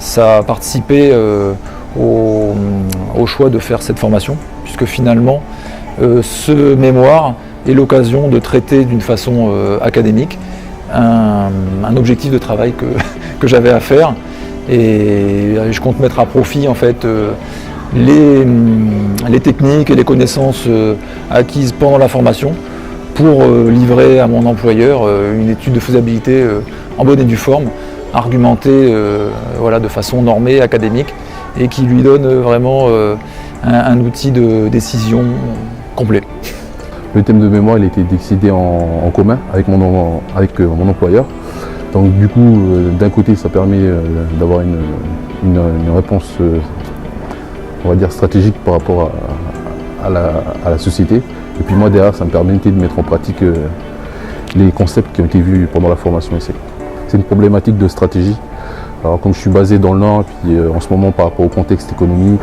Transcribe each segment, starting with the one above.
ça a participé au choix de faire cette formation, puisque finalement, ce mémoire est l'occasion de traiter d'une façon académique un objectif de travail que j'avais à faire, et je compte mettre à profit en fait les techniques et les connaissances acquises pendant la formation pour livrer à mon employeur une étude de faisabilité en bonne et due forme, argumentée de façon normée, académique, et qui lui donne vraiment un outil de décision complet. Le thème de mémoire, il a été décidé en commun avec mon employeur. Donc du coup, d'un côté, ça permet d'avoir une réponse, on va dire, stratégique par rapport à la société. Et puis moi, derrière, ça me permettait de mettre en pratique les concepts qui ont été vus pendant la formation ici. C'est une problématique de stratégie. Alors comme je suis basé dans le Nord, et puis en ce moment par rapport au contexte économique,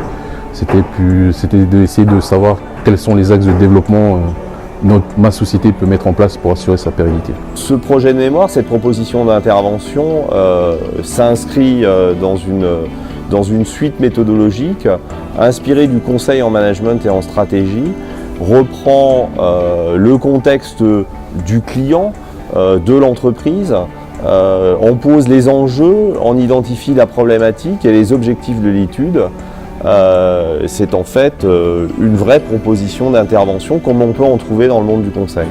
c'était d'essayer de savoir quels sont les axes de développement ma société peut mettre en place pour assurer sa pérennité. Ce projet de mémoire, cette proposition d'intervention s'inscrit dans une suite méthodologique inspirée du conseil en management et en stratégie, reprend le contexte du client, de l'entreprise, on pose les enjeux, on identifie la problématique et les objectifs de l'étude. C'est en fait une vraie proposition d'intervention comme on peut en trouver dans le monde du conseil.